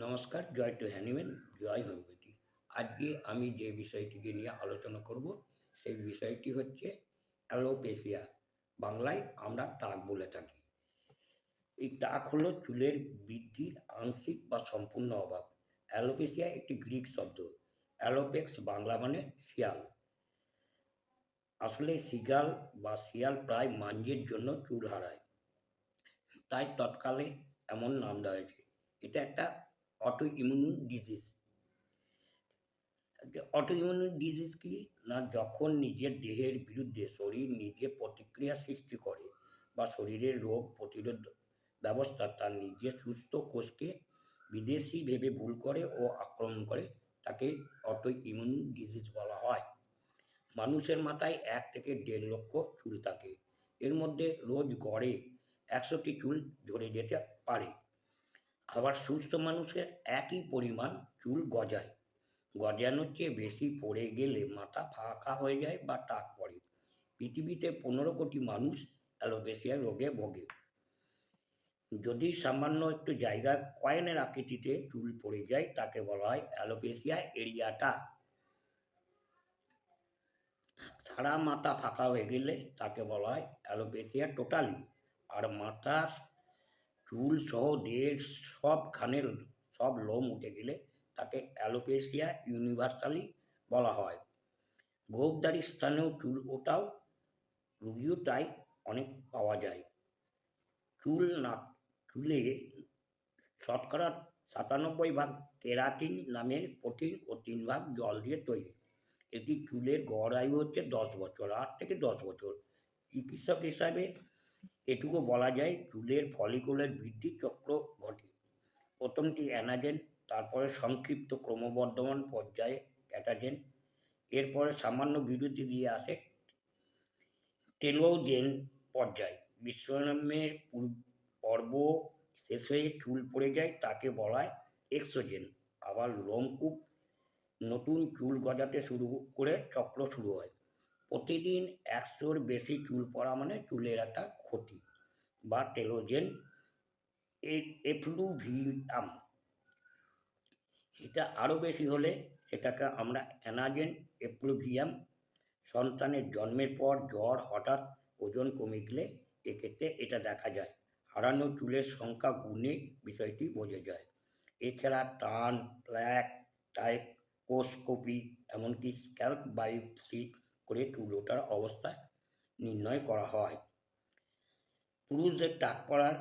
নমস্কার, জয় to Hahnemann, জয় হোমিওপ্যাথি। আজকে আমি যে বিষয়টিকে নিয়ে আলোচনা করব, সেই বিষয়টি হচ্ছে অ্যালোপেশিয়া। বাংলায় আমরা টাক বলে থাকি। এই টাক হলো চুলের বৃদ্ধির আংশিক বা সম্পূর্ণ অভাব। অ্যালোপেশিয়া একটি গ্রিক শব্দ। অ্যালোপেক্স বাংলা মানে শিয়াল। আসলে সিগাল বা শিয়াল প্রায় মাঞ্জের জন্য চুল হারায়, তাই তৎকালে এমন নাম দেওয়া হয়েছে। এটা একটা auto immune disease. Autoimmune disease কি না, যখন নিজের দেহের বিরুদ্ধে শরীর নিজে প্রতিক্রিয়া সৃষ্টি করে বা শরীরের রোগ প্রতিরোধ ব্যবস্থা তার নিজের সুস্থ কোষকে বিদেশি ভেবে ভুল করে ও আক্রমণ করে, তাকে অটোইমিউন ডিজিজ বলা হয়। মানুষের মাথায় 1 থেকে 1.5 লক্ষ চুল থাকে। এর মধ্যে রোজ গড়ে 100টি চুল ঝরে যেতে পারে। আবার সুস্থ মানুষের একই পরিমাণ চুল গজায়। গজানোর চেয়ে বেশি পড়ে গেলে মাথা ফাঁকা হয়ে যায় বা টাক পড়ে। পৃথিবীতে 15 কোটি মানুষ অ্যালোপেশিয়া রোগে ভোগে। যদি সামান্য একটু জায়গা কয়েনের আকৃতিতে চুল পড়ে যায়, তাকে বলা হয় অ্যালোপেশিয়া এরিয়াটা। সারা মাথা ফাঁকা হয়ে গেলে তাকে বলা হয় অ্যালোপেশিয়া টোটালি। আর মাথার চুল সহ দেহের সবখানের সব লোম উঠে গেলে তাকে অ্যালোপেশিয়া ইউনিভার্সালি বলা হয়। গোঁফদাড়ির স্থানেও চুল ওঠাও রোগীও তাই অনেক পাওয়া যায়। চুলে শতকরা 97% কেরাটিন নামের প্রোটিন ও 3% জল দিয়ে তৈরি। এটি চুলের গড় আয়ু হচ্ছে 10 বছর, 8 থেকে 10 বছর। চিকিৎসক হিসাবে এটুকু বলা যায়, চুলের ফলিকুলের বৃদ্ধি চক্র ঘটে। প্রথমটি অ্যানাজেন, তারপরে সংক্ষিপ্ত ক্রমবর্ধমান পর্যায়ে ক্যাটাজেন, এরপরে সামান্য বিরতি দিয়ে আসে টেলোজেন পর্যায়। বিশ্রামের পর্ব শেষ হয়ে চুল পড়ে যায়, তাকে বলা হয় এক্সোজেন। আবার লোমকূপ নতুন চুল গজাতে শুরু করে চক্র শুরু হয়। প্রতিদিন 100-র বেশি চুল পড়া মানে চুলের একটা ক্ষতি বা টেলোজেন এফ্লুভিয়াম। এটা আরও বেশি হলে সেটাকে আমরা অ্যানাজেন এফ্লুভিয়াম। সন্তানের জন্মের পর জ্বর, হঠাৎ ওজন কমে গেলে এক্ষেত্রে এটা দেখা যায়। হারানো চুলের সংখ্যা গুণে বিষয়টি বোঝা যায়। এছাড়া টান, প্ল্যাক, টাইপোস্কোপি, এমনকি স্ক্যাল্প বায়োপসি করে চুল ওঠার অবস্থা নির্ণয় করা হয়। পুরুষদের টাক পড়ার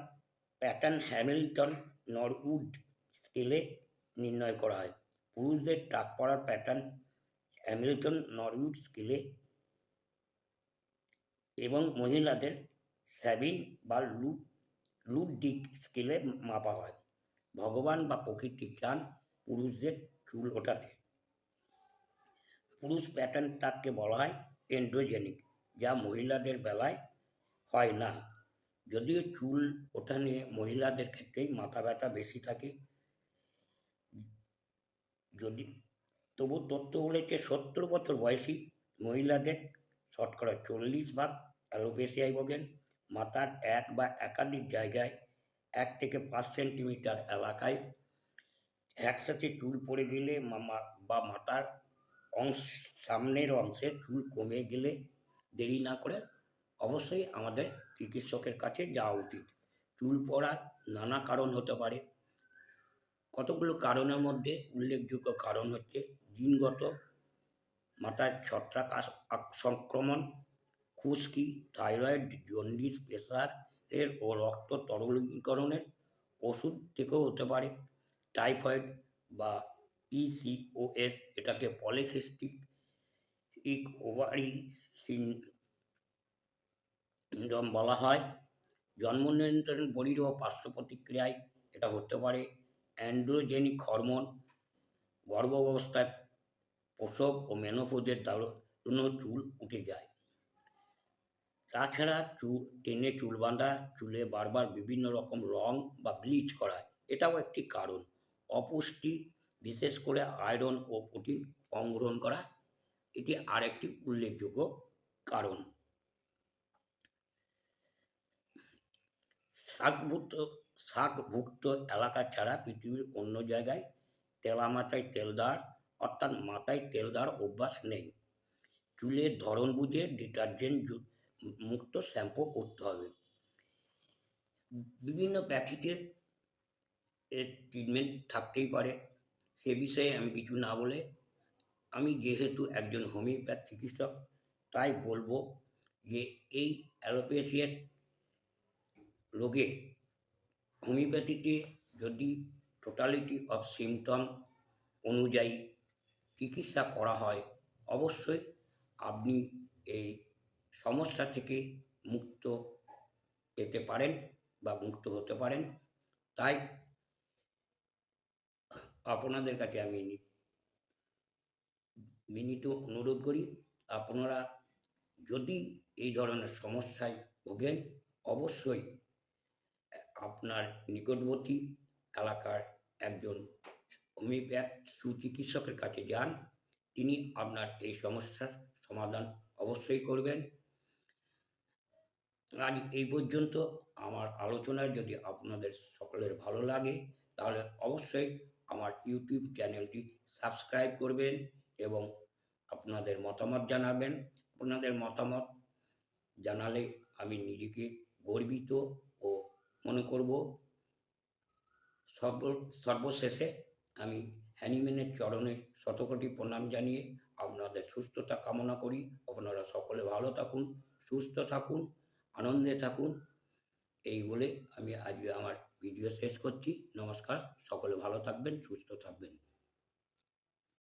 প্যাটার্ন হ্যামিল্টন নরউড স্কেলে নির্ণয় করা হয়। পুরুষদের টাক পড়ার প্যাটার্ন হ্যামিল্টন নরউড স্কেলে এবং মহিলাদের স্যাভিন বা লুডডিক স্কেলে মাপা হয়। ভগবান বা প্রকৃতি চান পুরুষদের চুল ওঠাতে। পুরুষ প্যাটার্ন টাককে বলা হয় এন্ড্রোজেনিক, যা মহিলাদের বেলায় হয় না। যদিও চুল ওঠা নিয়ে মহিলাদের ক্ষেত্রেই মাথা ব্যথা বেশি থাকে। তবু তথ্য বলেছে 70 বছর বয়সী মহিলাদের শতকরা 40% অ্যালোপেশিয়ায় ভোগেন। মাথার এক বা একাধিক জায়গায় 1 থেকে 5 সেন্টিমিটার এলাকায় একসাথে চুল পড়ে গেলে বা মাথার সামনের অংশে চুল কমে গেলে দেরি না করে অবশ্যই আমাদের চিকিৎসকের কাছে যাওয়া উচিত। চুল পড়ার নানা কারণ হতে পারে। কতগুলো কারণের মধ্যে উল্লেখযোগ্য কারণ হচ্ছে জিনগত, মাথার ছত্রাক সংক্রমণ, খুশকি, থাইরয়েড, জন্ডিস, প্রেসারের ও রক্ত তরলীকরণের ওষুধ থেকেও হতে পারে। টাইফয়েড বা পিসিওএস, এটাকে পলিসিস্টিক ওভারি সিনড্রোম বলা হয়। জন্ম নিয়ন্ত্রণ বড়ির ও পার্শ্ব প্রতিক্রিয়ায় এটা হতে পারে। অ্যান্ড্রোজেনিক হরমোন, গর্ভাবস্থায়, প্রসব ও মেনোপজের দারুণ চুল উঠে যায়। তাছাড়া টেনে চুল বাঁধা, চুলে বারবার বিভিন্ন রকম রং বা ব্লিচ করা, এটাও একটি কারণ। অপুষ্টি, বিশেষ করে আয়রন ও প্রোটিন কম গ্রহণ করা, এটি আরেকটি উল্লেখযোগ্য কারণ। শাকভুক্ত এলাকা ছাড়া পৃথিবীর অন্য জায়গায় তেলামাথায় তেল দেওয়ার অর্থাৎ মাথায় তেল দেওয়ার অভ্যাস নেই। চুলের ধরন বুঝে ডিটারজেন্ট মুক্ত শ্যাম্পু করতে হবে। বিভিন্ন প্যাকেজের ট্রিটমেন্ট থাকতেই পারে, সে বিষয়ে আমি কিছু না বলে, আমি যেহেতু একজন হোমিওপ্যাথ চিকিৎসক, তাই বলবো যে এই অ্যালোপেশিয়ার রোগে হোমিওপ্যাথিতে যদি টোটালিটি অফ সিমটম অনুযায়ী চিকিৎসা করা হয়, অবশ্যই আপনি এই সমস্যা থেকে মুক্ত পেতে পারেন বা মুক্ত হতে পারেন। তাই আপনাদের কাছে আমি বিনীত অনুরোধ করি, আপনারা যদি এই ধরনের সমস্যায় ভোগেন, অবশ্যই আপনার নিকটবর্তী এলাকার একজন হোমিওপ্যাথ সুচিকিৎসকের কাছে যান। তিনি আপনার এই সমস্যার সমাধান অবশ্যই করবেন। আজ এই পর্যন্ত আমার আলোচনা যদি আপনাদের সকলের ভালো লাগে, তাহলে অবশ্যই আমার ইউটিউব চ্যানেলটি সাবস্ক্রাইব করবেন এবং আপনাদের মতামত জানাবেন। আপনাদের মতামত জানালে আমি নিজেকে গর্বিত ও মনে করব। সর্বশেষে আমি হ্যানিম্যানের চরণে শতকোটি প্রণাম জানিয়ে আপনাদের সুস্থতা কামনা করি। আপনারা সকলে ভালো থাকুন, সুস্থ থাকুন, আনন্দে থাকুন। এই বলে আমি আজকে আমার ভিডিও শেষ করছি। নমস্কার, সকলে ভালো থাকবেন, সুস্থ থাকবেন।